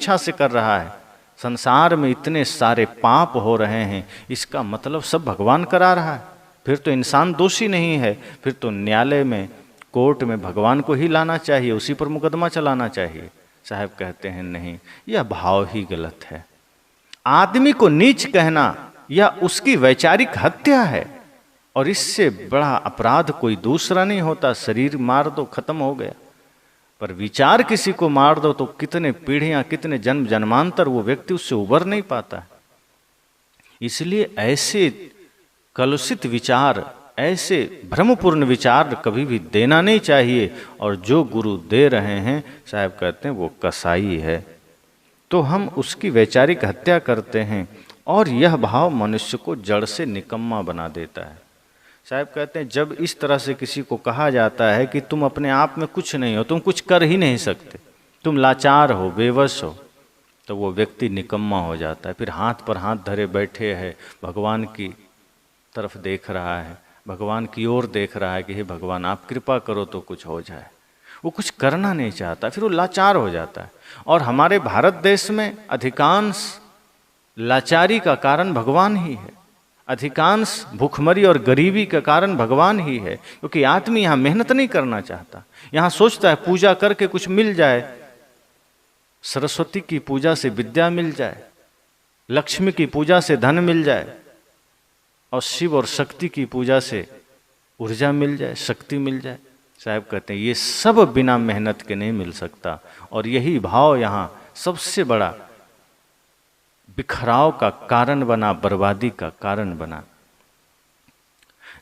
इच्छा से कर रहा है। संसार में इतने सारे पाप हो रहे हैं, इसका मतलब सब भगवान करा रहा है। फिर तो इंसान दोषी नहीं है, फिर तो न्यायालय में, कोर्ट में भगवान को ही लाना चाहिए, उसी पर मुकदमा चलाना चाहिए। साहब कहते हैं नहीं, यह भाव ही गलत है। आदमी को नीच कहना यह उसकी वैचारिक हत्या है, और इससे बड़ा अपराध कोई दूसरा नहीं होता। शरीर मार दो, खत्म हो गया, पर विचार किसी को मार दो तो कितने पीढ़ियां, कितने जन्म जन्मांतर वो व्यक्ति उससे उबर नहीं पाता है। इसलिए ऐसे कलुषित विचार, ऐसे भ्रमपूर्ण विचार कभी भी देना नहीं चाहिए। और जो गुरु दे रहे हैं, साहब कहते हैं वो कसाई है, तो हम उसकी वैचारिक हत्या करते हैं, और यह भाव मनुष्य को जड़ से निकम्मा बना देता है। साहब कहते हैं जब इस तरह से किसी को कहा जाता है कि तुम अपने आप में कुछ नहीं हो, तुम कुछ कर ही नहीं सकते, तुम लाचार हो, बेवश हो, तो वो व्यक्ति निकम्मा हो जाता है। फिर हाथ पर हाथ धरे बैठे है, भगवान की तरफ देख रहा है, भगवान की ओर देख रहा है कि हे भगवान आप कृपा करो तो कुछ हो जाए। वो कुछ करना नहीं चाहता, फिर वो लाचार हो जाता है। और हमारे भारत देश में अधिकांश लाचारी का कारण भगवान ही है, अधिकांश भूखमरी और गरीबी का कारण भगवान ही है। क्योंकि आदमी यहाँ मेहनत नहीं करना चाहता, यहाँ सोचता है पूजा करके कुछ मिल जाए, सरस्वती की पूजा से विद्या मिल जाए, लक्ष्मी की पूजा से धन मिल जाए, और शिव और शक्ति की पूजा से ऊर्जा मिल जाए, शक्ति मिल जाए। साहब कहते हैं ये सब बिना मेहनत के नहीं मिल सकता। और यही भाव यहाँ सबसे बड़ा बिखराव का कारण बना, बर्बादी का कारण बना।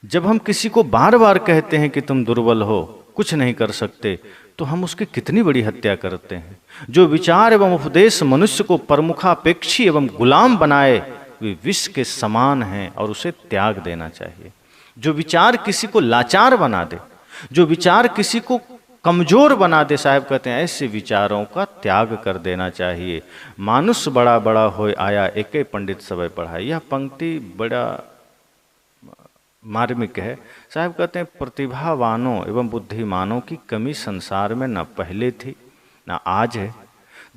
जब हम किसी को बार बार कहते हैं कि तुम दुर्बल हो, कुछ नहीं कर सकते, तो हम उसकी कितनी बड़ी हत्या करते हैं। जो विचार एवं उपदेश मनुष्य को प्रमुखापेक्षी एवं गुलाम बनाए, वे विष के समान हैं और उसे त्याग देना चाहिए। जो विचार किसी को लाचार बना दे, जो विचार किसी को कमजोर बना दे, साहब कहते हैं ऐसे विचारों का त्याग कर देना चाहिए। मानुष बड़ा बड़ा हो आया, एके पंडित सबे पढ़ाई। यह पंक्ति बड़ा मार्मिक है। साहब कहते हैं प्रतिभावानों एवं बुद्धिमानों की कमी संसार में न पहले थी न आज है।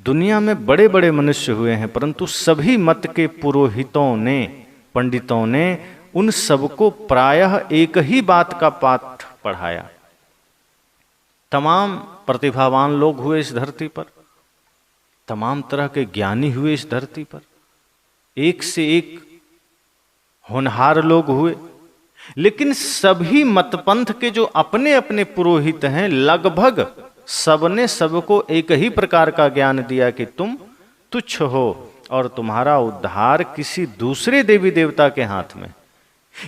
दुनिया में बड़े बड़े मनुष्य हुए हैं, परंतु सभी मत के पुरोहितों ने, पंडितों ने उन सबको प्रायः एक ही बात का पाठ पढ़ाया। तमाम प्रतिभावान लोग हुए इस धरती पर, तमाम तरह के ज्ञानी हुए इस धरती पर, एक से एक होनहार लोग हुए, लेकिन सभी मतपंथ के जो अपने अपने पुरोहित हैं, लगभग सबने सबको एक ही प्रकार का ज्ञान दिया कि तुम तुच्छ हो और तुम्हारा उद्धार किसी दूसरे देवी देवता के हाथ में।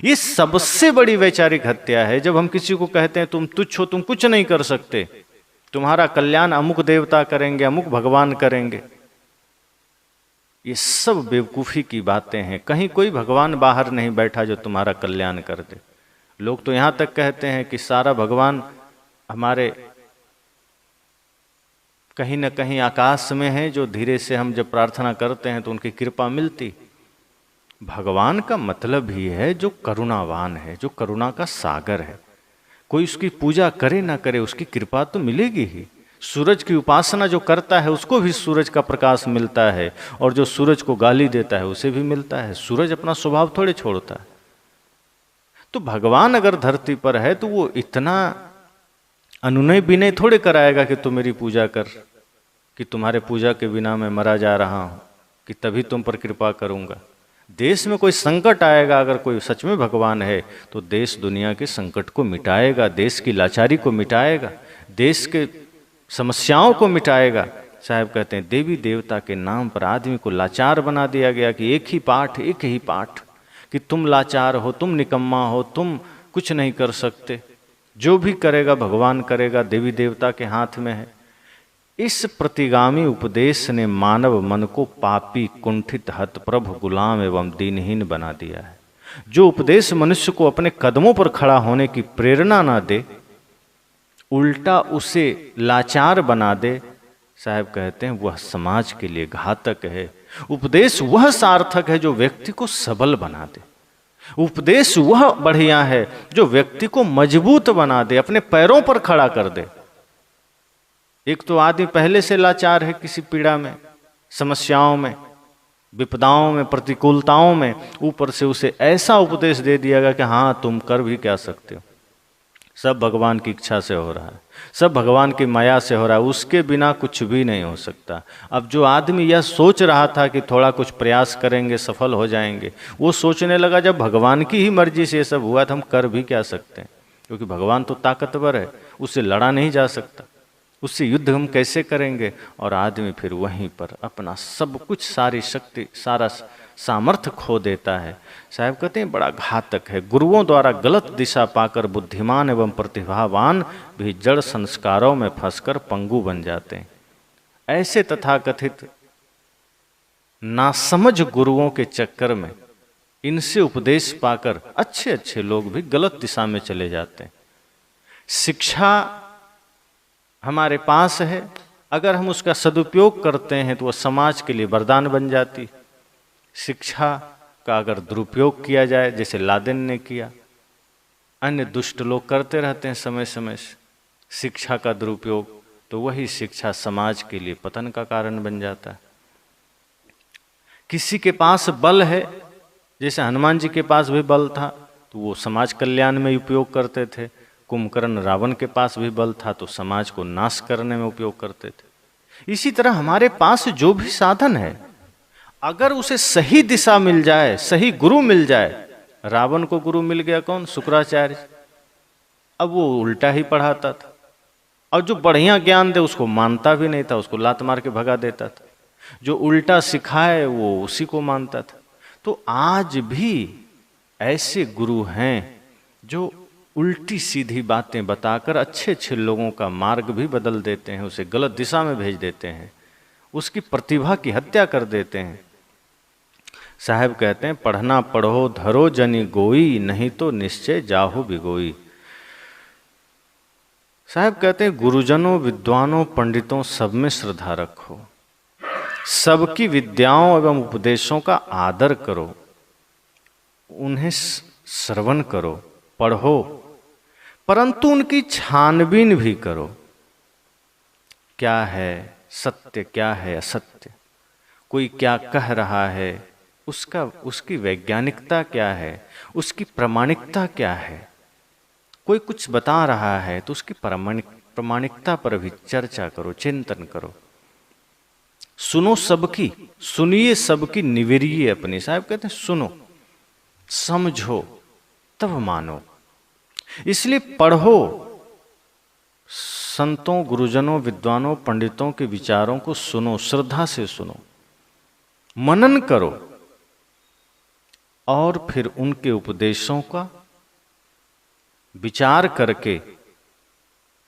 ये सबसे बड़ी वैचारिक हत्या है। जब हम किसी को कहते हैं तुम तुच्छ हो, तुम कुछ नहीं कर सकते, तुम्हारा कल्याण अमुक देवता करेंगे, अमुक भगवान करेंगे, ये सब बेवकूफ़ी की बातें हैं। कहीं कोई भगवान बाहर नहीं बैठा जो तुम्हारा कल्याण कर दे। लोग तो यहाँ तक कहते हैं कि सारा भगवान हमारे कहीं न कहीं आकाश में है, जो धीरे से हम जब प्रार्थना करते हैं तो उनकी कृपा मिलती। भगवान का मतलब ही है जो करुणावान है, जो करुणा का सागर है। कोई उसकी पूजा करे ना करे, उसकी कृपा तो मिलेगी ही। सूरज की उपासना जो करता है उसको भी सूरज का प्रकाश मिलता है, और जो सूरज को गाली देता है उसे भी मिलता है। सूरज अपना स्वभाव थोड़े छोड़ता है। तो भगवान अगर धरती पर है तो वो इतना अनुनय विनय थोड़े कराएगा कि तू मेरी पूजा कर, कि तुम्हारे पूजा के बिना मैं मरा जा रहा हूँ, कि तभी तुम पर कृपा करूँगा। देश में कोई संकट आएगा, अगर कोई सच में भगवान है तो देश दुनिया के संकट को मिटाएगा, देश की लाचारी को मिटाएगा, देश के समस्याओं को मिटाएगा। साहब कहते हैं देवी देवता के नाम पर आदमी को लाचार बना दिया गया कि एक ही पाठ कि तुम लाचार हो, तुम निकम्मा हो, तुम कुछ नहीं कर सकते, जो भी करेगा भगवान करेगा, देवी देवता के हाथ में है। इस प्रतिगामी उपदेश ने मानव मन को पापी, कुंठित, हतप्रभ, गुलाम एवं दीनहीन बना दिया है। जो उपदेश मनुष्य को अपने कदमों पर खड़ा होने की प्रेरणा ना दे, उल्टा उसे लाचार बना दे, साहब कहते हैं वह समाज के लिए घातक है। उपदेश वह सार्थक है जो व्यक्ति को सबल बना दे। उपदेश वह बढ़िया है जो व्यक्ति को मजबूत बना दे, अपने पैरों पर खड़ा कर दे। एक तो आदमी पहले से लाचार है किसी पीड़ा में, समस्याओं में, विपदाओं में, प्रतिकूलताओं में, ऊपर से उसे ऐसा उपदेश दे दिया गया कि हाँ तुम कर भी क्या सकते हो, सब भगवान की इच्छा से हो रहा है, सब भगवान की माया से हो रहा है, उसके बिना कुछ भी नहीं हो सकता। अब जो आदमी यह सोच रहा था कि थोड़ा कुछ प्रयास करेंगे सफल हो जाएंगे, वो सोचने लगा जब भगवान की ही मर्जी से ये सब हुआ तो हम कर भी क्या सकते हैं, क्योंकि भगवान तो ताकतवर है, उससे लड़ा नहीं जा सकता, उससे युद्ध हम कैसे करेंगे। और आदमी फिर वहीं पर अपना सब कुछ, सारी शक्ति, सारा सामर्थ्य खो देता है। साहब कहते हैं बड़ा घातक है। गुरुओं द्वारा गलत दिशा पाकर बुद्धिमान एवं प्रतिभावान भी जड़ संस्कारों में फंसकर पंगु बन जाते हैं। ऐसे तथाकथित नासमझ गुरुओं के चक्कर में इनसे उपदेश पाकर अच्छे अच्छे लोग भी गलत दिशा में चले जाते हैं। शिक्षा हमारे पास है, अगर हम उसका सदुपयोग करते हैं तो वह समाज के लिए वरदान बन जाती। शिक्षा का अगर दुरुपयोग किया जाए, जैसे लादेन ने किया, अन्य दुष्ट लोग करते रहते हैं समय समय से शिक्षा का दुरुपयोग, तो वही शिक्षा समाज के लिए पतन का कारण बन जाता है। किसी के पास बल है, जैसे हनुमान जी के पास भी बल था तो वो समाज कल्याण में उपयोग करते थे। कुंभकर्ण रावण के पास भी बल था तो समाज को नाश करने में उपयोग करते थे। इसी तरह हमारे पास जो भी साधन है, अगर उसे सही दिशा मिल जाए, सही गुरु मिल जाए। रावण को गुरु मिल गया कौन? शुक्राचार्य। अब वो उल्टा ही पढ़ाता था, और जो बढ़िया ज्ञान दे उसको मानता भी नहीं था, उसको लात मार के भगा देता था। जो उल्टा सिखाए वो उसी को मानता था। तो आज भी ऐसे गुरु हैं जो उल्टी सीधी बातें बताकर अच्छे अच्छे लोगों का मार्ग भी बदल देते हैं, उसे गलत दिशा में भेज देते हैं, उसकी प्रतिभा की हत्या कर देते हैं। साहब कहते हैं पढ़ना पढ़ो धरो जनि गोई, नहीं तो निश्चय जाहु बिगोई। साहब कहते हैं गुरुजनों, विद्वानों, पंडितों सब में श्रद्धा रखो, सबकी विद्याओं एवं उपदेशों का आदर करो, उन्हें श्रवण करो, पढ़ो, परंतु उनकी छानबीन भी करो। क्या है सत्य, क्या है असत्य, कोई क्या कह रहा है, उसकी वैज्ञानिकता क्या है, उसकी प्रामाणिकता क्या है। कोई कुछ बता रहा है तो उसकी प्रामाणिकता पर भी चर्चा करो, चिंतन करो। सुनो सबकी, सुनिए सबकी, निवेरिए अपनी। साहब कहते हैं सुनो, समझो, तब मानो। इसलिए पढ़ो, संतों, गुरुजनों, विद्वानों, पंडितों के विचारों को सुनो, श्रद्धा से सुनो, मनन करो, और फिर उनके उपदेशों का विचार करके,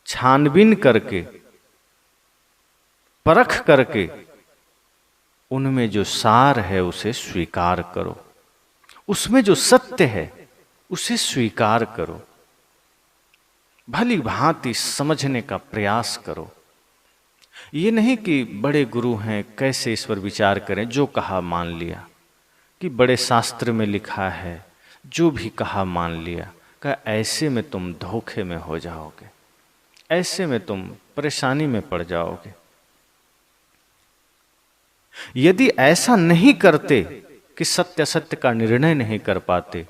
छानबीन करके, परख करके, उनमें जो सार है उसे स्वीकार करो, उसमें जो सत्य है उसे स्वीकार करो, भली भांति समझने का प्रयास करो। ये नहीं कि बड़े गुरु हैं कैसे इस पर विचार करें, जो कहा मान लिया, कि बड़े शास्त्र में लिखा है जो भी कहा मान लिया। कहा ऐसे में तुम धोखे में हो जाओगे, ऐसे में तुम परेशानी में पड़ जाओगे। यदि ऐसा नहीं करते कि सत्य सत्य का निर्णय नहीं कर पाते,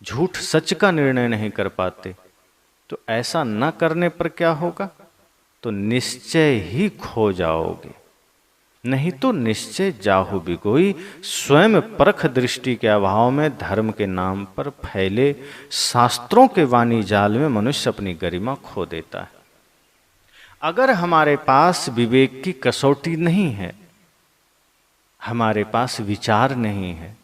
झूठ सच का निर्णय नहीं कर पाते, तो ऐसा न करने पर क्या होगा? तो निश्चय ही खो जाओगे, नहीं तो निश्चय जाहु बिगोई। स्वयं परख दृष्टि के अभाव में धर्म के नाम पर फैले शास्त्रों के वाणी जाल में मनुष्य अपनी गरिमा खो देता है। अगर हमारे पास विवेक की कसौटी नहीं है, हमारे पास विचार नहीं है,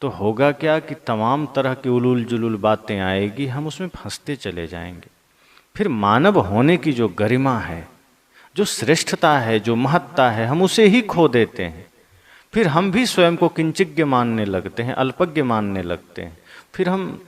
तो होगा क्या कि तमाम तरह की उलूल जुलूल बातें आएगी, हम उसमें फंसते चले जाएंगे। फिर मानव होने की जो गरिमा है, जो श्रेष्ठता है, जो महत्ता है, हम उसे ही खो देते हैं। फिर हम भी स्वयं को किंचिज्ञ मानने लगते हैं, अल्पज्ञ मानने लगते हैं। फिर हम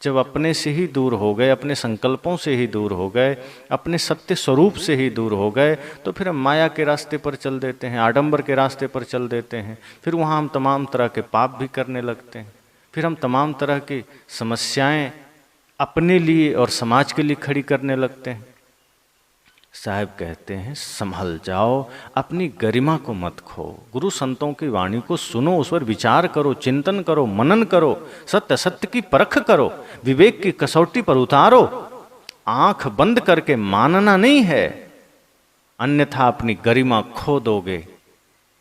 जब अपने से ही दूर हो गए, अपने संकल्पों से ही दूर हो गए, अपने सत्य स्वरूप से ही दूर हो गए, तो फिर हम माया के रास्ते पर चल देते हैं, आडंबर के रास्ते पर चल देते हैं। फिर वहाँ हम तमाम तरह के पाप भी करने लगते हैं। फिर हम तमाम तरह की समस्याएं अपने लिए और समाज के लिए खड़ी करने लगते हैं। साहब कहते हैं संभल जाओ, अपनी गरिमा को मत खो। गुरु संतों की वाणी को सुनो, उस पर विचार करो, चिंतन करो, मनन करो, सत्य सत्य की परख करो, विवेक की कसौटी पर उतारो। आंख बंद करके मानना नहीं है, अन्यथा अपनी गरिमा खो दोगे,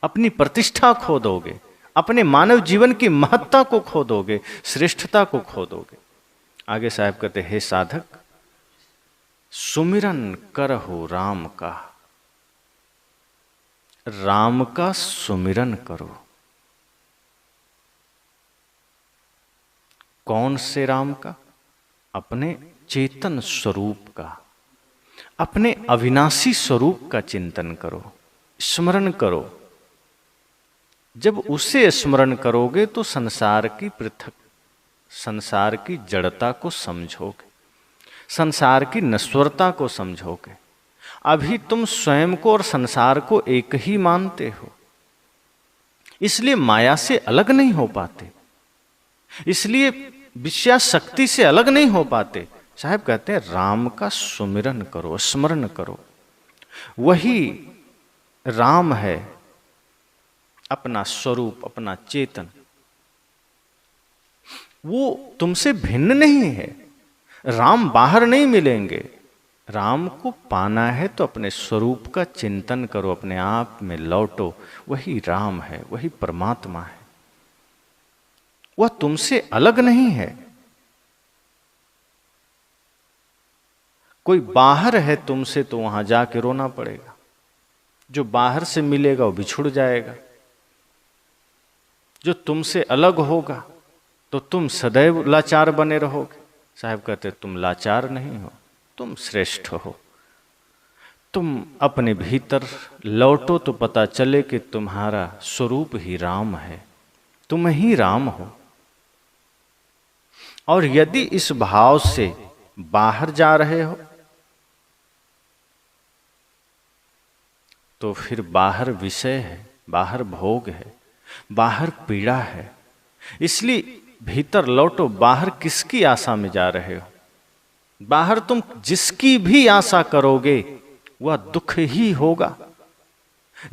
अपनी प्रतिष्ठा खो दोगे, अपने मानव जीवन की महत्ता को खो दोगे, श्रेष्ठता को खो दोगे। आगे साहब कहते, हे साधक, सुमिरन करहु राम का, राम का सुमिरन करो। कौन से राम का? अपने चेतन स्वरूप का, अपने अविनाशी स्वरूप का चिंतन करो, स्मरण करो। जब उसे स्मरण करोगे तो संसार की जड़ता को समझोगे, संसार की नश्वरता को समझोगे। अभी तुम स्वयं को और संसार को एक ही मानते हो, इसलिए माया से अलग नहीं हो पाते, इसलिए विषयाशक्ति से अलग नहीं हो पाते। साहब कहते हैं राम का सुमिरन करो, स्मरण करो। वही राम है, अपना स्वरूप, अपना चेतन। वो तुमसे भिन्न नहीं है। राम बाहर नहीं मिलेंगे। राम को पाना है तो अपने स्वरूप का चिंतन करो, अपने आप में लौटो। वही राम है, वही परमात्मा है। वह तुमसे अलग नहीं है। कोई बाहर है तुमसे तो वहां जाके रोना पड़ेगा। जो बाहर से मिलेगा वो बिछुड़ जाएगा। जो तुमसे अलग होगा तो तुम सदैव लाचार बने रहोगे। साहब कहते तुम लाचार नहीं हो, तुम श्रेष्ठ हो। तुम अपने भीतर लौटो तो पता चले कि तुम्हारा स्वरूप ही राम है, तुम ही राम हो। और यदि इस भाव से बाहर जा रहे हो तो फिर बाहर विषय है, बाहर भोग है, बाहर पीड़ा है। इसलिए भीतर लौटो। बाहर किसकी आशा में जा रहे हो? बाहर तुम जिसकी भी आशा करोगे वह दुख ही होगा।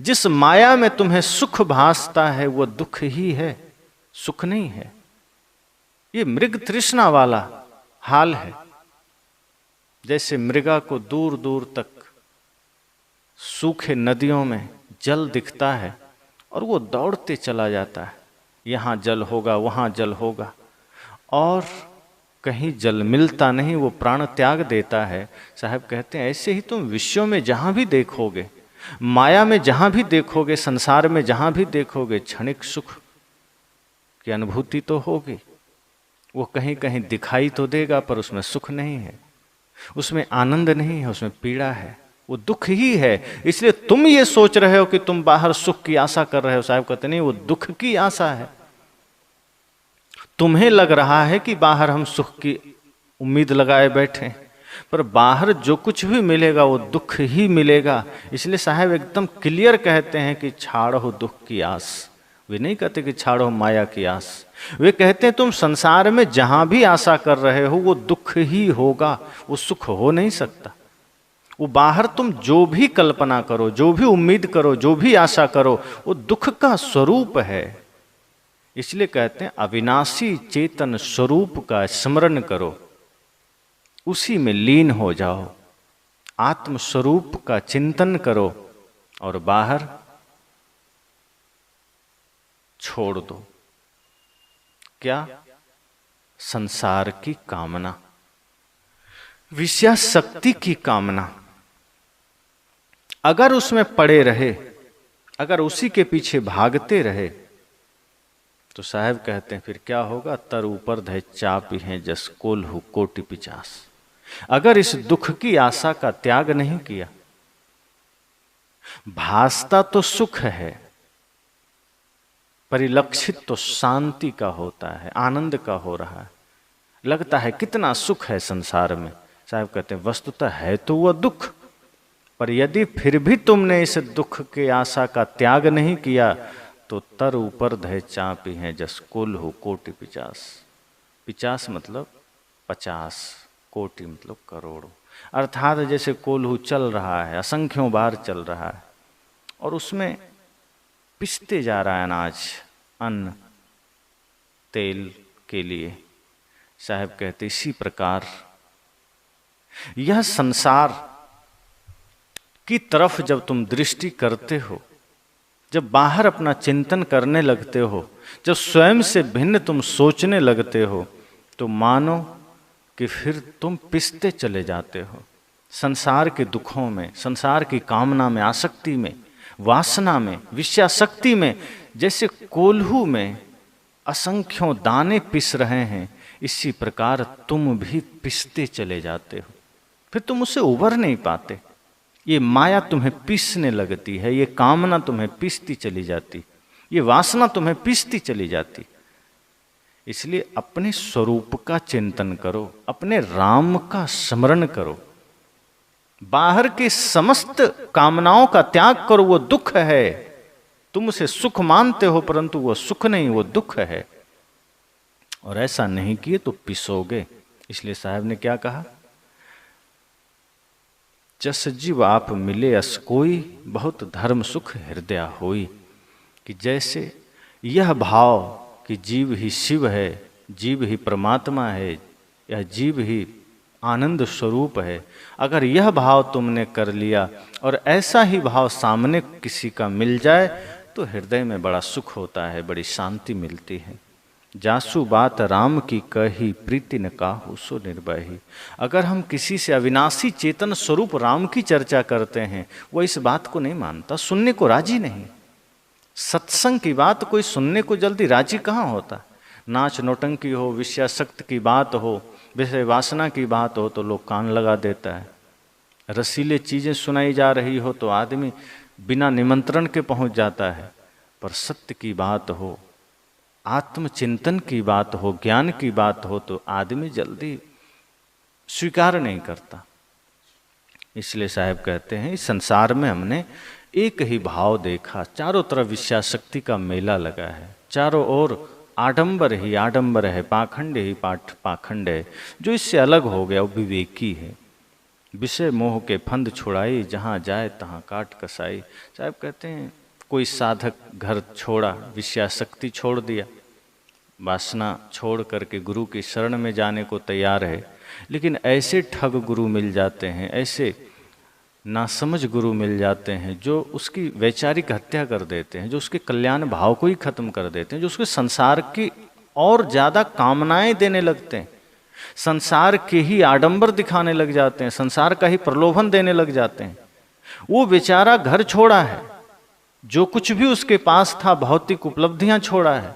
जिस माया में तुम्हें सुख भासता है वह दुख ही है, सुख नहीं है। ये मृग तृष्णा वाला हाल है। जैसे मृगा को दूर दूर तक सूखे नदियों में जल दिखता है और वो दौड़ते चला जाता है, यहाँ जल होगा, वहाँ जल होगा, और कहीं जल मिलता नहीं, वो प्राण त्याग देता है। साहब कहते हैं ऐसे ही तुम विश्व में जहाँ भी देखोगे, माया में जहाँ भी देखोगे, संसार में जहाँ भी देखोगे, क्षणिक सुख की अनुभूति तो होगी। वो कहीं कहीं दिखाई तो देगा पर उसमें सुख नहीं है, उसमें आनंद नहीं है, उसमें पीड़ा है, वो दुख ही है। इसलिए तुम ये सोच रहे हो कि तुम बाहर सुख की आशा कर रहे हो। साहब कहते नहीं, वो दुख की आशा है। तुम्हें लग रहा है कि बाहर हम सुख की उम्मीद लगाए बैठे, पर बाहर जो कुछ भी मिलेगा वो दुख ही मिलेगा। इसलिए साहब एकदम क्लियर कहते हैं कि छाड़ो दुख की आस। वे नहीं कहते कि छाड़ो माया की आस। वे कहते हैं तुम संसार में जहां भी आशा कर रहे हो वो दुख ही होगा, वो सुख हो नहीं सकता। वो बाहर तुम जो भी कल्पना करो, जो भी उम्मीद करो, जो भी आशा करो, वो दुख का स्वरूप है। इसलिए कहते हैं अविनाशी चेतन स्वरूप का स्मरण करो, उसी में लीन हो जाओ, आत्म स्वरूप का चिंतन करो और बाहर छोड़ दो। क्या? संसार की कामना, विषयाशक्ति की कामना। अगर उसमें पड़े रहे, अगर उसी के पीछे भागते रहे तो साहब कहते हैं फिर क्या होगा? तर ऊपर धय चाप हैं जस कोल्हू कोटि पिचास। अगर इस दुख की आशा का त्याग नहीं किया, भासता तो सुख है, परिलक्षित तो शांति का होता है, आनंद का हो रहा है, लगता है कितना सुख है संसार में। साहब कहते हैं वस्तुतः है तो वह दुख, पर यदि फिर भी तुमने इस दुख के आशा का त्याग नहीं किया तो तर ऊपर धय चापी हैं जस कोल्हू कोटि पिचास। पिचास मतलब 50, कोटि मतलब करोड़ों। अर्थात जैसे कोल्हू चल रहा है, असंख्यों बार चल रहा है और उसमें पिसते जा रहा है अनाज, अन्न, तेल के लिए। साहब कहते इसी प्रकार यह संसार की तरफ जब तुम दृष्टि करते हो, जब बाहर अपना चिंतन करने लगते हो, जब स्वयं से भिन्न तुम सोचने लगते हो, तो मानो कि फिर तुम पिसते चले जाते हो संसार के दुखों में, संसार की कामना में, आसक्ति में, वासना में, विषयासक्ति में। जैसे कोल्हू में असंख्यों दाने पिस रहे हैं, इसी प्रकार तुम भी पिसते चले जाते हो, फिर तुम उससे उबर नहीं पाते। ये माया तुम्हें पीसने लगती है, ये कामना तुम्हें पीसती चली जाती, ये वासना तुम्हें पीसती चली जाती। इसलिए अपने स्वरूप का चिंतन करो, अपने राम का स्मरण करो, बाहर के समस्त कामनाओं का त्याग करो। वो दुख है, तुम उसे सुख मानते हो परंतु वो सुख नहीं, वो दुख है, और ऐसा नहीं किए तो पिसोगे। इसलिए साहब ने क्या कहा, जस जीव आप मिले अस कोई, बहुत धर्म सुख हृदय होई। कि जैसे यह भाव कि जीव ही शिव है, जीव ही परमात्मा है, यह जीव ही आनंद स्वरूप है, अगर यह भाव तुमने कर लिया और ऐसा ही भाव सामने किसी का मिल जाए तो हृदय में बड़ा सुख होता है, बड़ी शांति मिलती है। जासु बात राम की कही, प्रीति न काहू सो निर्भही। अगर हम किसी से अविनाशी चेतन स्वरूप राम की चर्चा करते हैं, वो इस बात को नहीं मानता, सुनने को राजी नहीं। सत्संग की बात कोई सुनने को जल्दी राजी कहाँ होता। नाच नौटंकी हो, विषयासक्त की बात हो, विषय वासना की बात हो तो लोग कान लगा देता है। रसीले चीजें सुनाई जा रही हो तो आदमी बिना निमंत्रण के पहुंच जाता है। पर सत्य की बात हो, आत्मचिंतन की बात हो, ज्ञान की बात हो तो आदमी जल्दी स्वीकार नहीं करता। इसलिए साहब कहते हैं, इस संसार में हमने एक ही भाव देखा, चारों तरफ विषयाशक्ति का मेला लगा है, चारों ओर आडंबर ही आडंबर है, पाखंड ही पाखंड है। जो इससे अलग हो गया वो विवेकी है। विषय मोह के फंद छुड़ाई, जहाँ जाए तहाँ काट कसाई। साहब कहते हैं, कोई साधक घर छोड़ा, विषयाशक्ति छोड़ दिया, वासना छोड़ करके गुरु की शरण में जाने को तैयार है, लेकिन ऐसे ठग गुरु मिल जाते हैं, ऐसे नासमझ गुरु मिल जाते हैं जो उसकी वैचारिक हत्या कर देते हैं, जो उसके कल्याण भाव को ही खत्म कर देते हैं, जो उसके संसार की और ज़्यादा कामनाएं देने लगते हैं, संसार के ही आडंबर दिखाने लग जाते हैं, संसार का ही प्रलोभन देने लग जाते हैं। वो बेचारा घर छोड़ा है, जो कुछ भी उसके पास था, भौतिक उपलब्धियां छोड़ा है,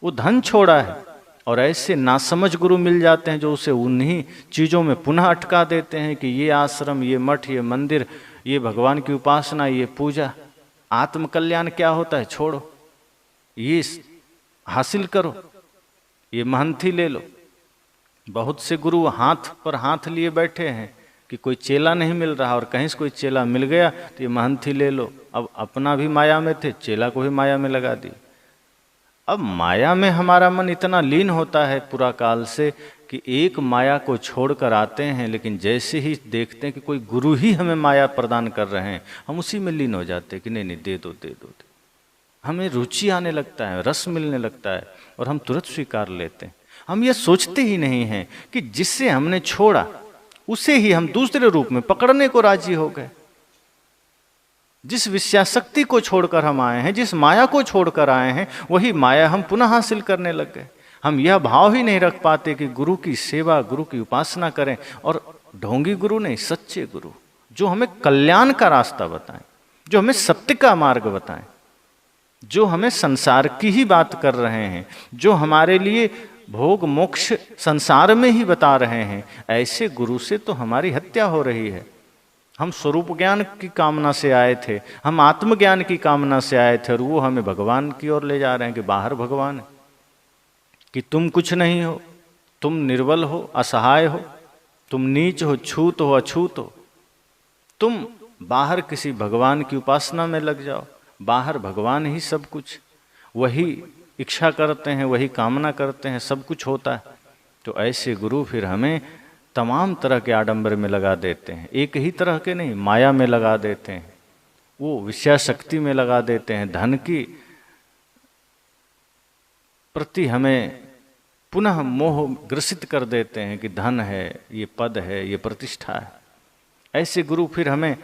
वो धन छोड़ा है, और ऐसे नासमझ गुरु मिल जाते हैं जो उसे उन्हीं चीज़ों में पुनः अटका देते हैं कि ये आश्रम, ये मठ, ये मंदिर, ये भगवान की उपासना, ये पूजा, आत्मकल्याण क्या होता है छोड़ो, ये हासिल करो, ये महंती ले लो। बहुत से गुरु हाथ पर हाथ लिए बैठे हैं कि कोई चेला नहीं मिल रहा, और कहीं से कोई चेला मिल गया तो ये महंती ले लो। अब अपना भी माया में थे, चेला को भी माया में लगा दी। अब माया में हमारा मन इतना लीन होता है पूरा काल से कि एक माया को छोड़कर आते हैं, लेकिन जैसे ही देखते हैं कि कोई गुरु ही हमें माया प्रदान कर रहे हैं, हम उसी में लीन हो जाते हैं कि नहीं नहीं दे दो दे दो। हमें रुचि आने लगता है, रस मिलने लगता है और हम तुरंत स्वीकार लेते हैं। हम ये सोचते ही नहीं हैं कि जिससे हमने छोड़ा उसे ही हम दूसरे रूप में पकड़ने को राजी हो गए। जिस विषयाशक्ति को छोड़कर हम आए हैं, जिस माया को छोड़कर आए हैं, वही माया हम पुनः हासिल करने लग गए। हम यह भाव ही नहीं रख पाते कि गुरु की सेवा, गुरु की उपासना करें, और ढोंगी गुरु नहीं, सच्चे गुरु जो हमें कल्याण का रास्ता बताएं, जो हमें सत्य का मार्ग बताएं, जो हमें संसार की ही बात कर रहे हैं, जो हमारे लिए भोग मोक्ष संसार में ही बता रहे हैं। ऐसे गुरु से तो हमारी हत्या हो रही है। हम स्वरूप ज्ञान की कामना से आए थे, हम आत्मज्ञान की कामना से आए थे, और वो हमें भगवान की ओर ले जा रहे हैं कि बाहर भगवान है, कि तुम कुछ नहीं हो, तुम निर्बल हो, असहाय हो, तुम नीच हो, छूत हो, अछूत हो, तुम बाहर किसी भगवान की उपासना में लग जाओ, बाहर भगवान ही सब कुछ, वही इच्छा करते हैं, वही कामना करते हैं, सब कुछ होता है। तो ऐसे गुरु फिर हमें तमाम तरह के आडंबर में लगा देते हैं, एक ही तरह के नहीं, माया में लगा देते हैं, वो विषया शक्ति में लगा देते हैं, धन की प्रति हमें पुनः मोह ग्रसित कर देते हैं कि धन है, ये पद है, ये प्रतिष्ठा है। ऐसे गुरु फिर हमें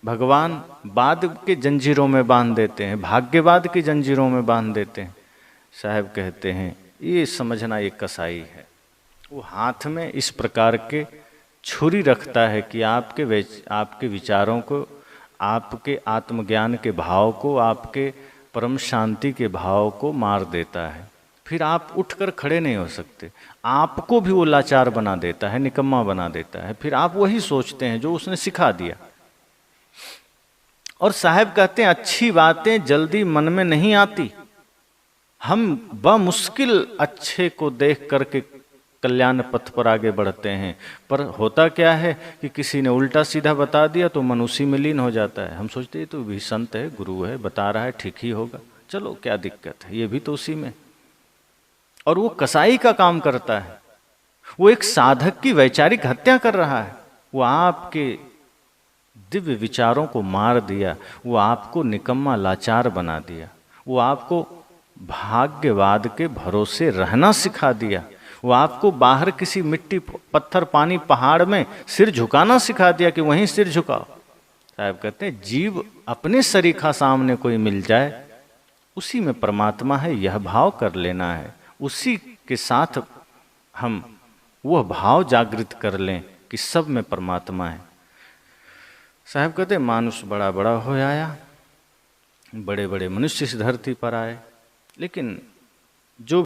भगवान बाद के जंजीरों में बांध देते हैं, भाग्यवाद की जंजीरों में बांध देते हैं। साहब कहते हैं ये समझना ये कसाई है। वो हाथ में इस प्रकार के छुरी रखता है कि आपके विचारों को, आपके आत्मज्ञान के भाव को, आपके परम शांति के भाव को मार देता है। फिर आप उठकर खड़े नहीं हो सकते, आपको भी वो लाचार बना देता है, निकम्मा बना देता है। फिर आप वही सोचते हैं जो उसने सिखा दिया। और साहब कहते हैं अच्छी बातें जल्दी मन में नहीं आती, हम बमुश्किल अच्छे को देख करके कल्याण पथ पर आगे बढ़ते हैं। पर होता क्या है कि किसी ने उल्टा सीधा बता दिया तो मन उसी में लीन हो जाता है। हम सोचते हैं तो भी संत है, गुरु है, बता रहा है, ठीक ही होगा, चलो क्या दिक्कत है, ये भी तो उसी में। और वो कसाई का काम करता है, वो एक साधक की वैचारिक हत्या कर रहा है। वो आपके दिव्य विचारों को मार दिया, वो आपको निकम्मा लाचार बना दिया, वो आपको भाग्यवाद के भरोसे रहना सिखा दिया, वो आपको बाहर किसी मिट्टी पत्थर पानी पहाड़ में सिर झुकाना सिखा दिया कि वहीं सिर झुकाओ। साहब कहते हैं जीव अपने सरीखा सामने कोई मिल जाए, उसी में परमात्मा है, यह भाव कर लेना है। उसी के साथ हम वह भाव जागृत कर लें कि सब में परमात्मा है। साहब कहते हैं मानुष बड़ा बड़ा हो आया, बड़े बड़े मनुष्य इस धरती पर आए, लेकिन जो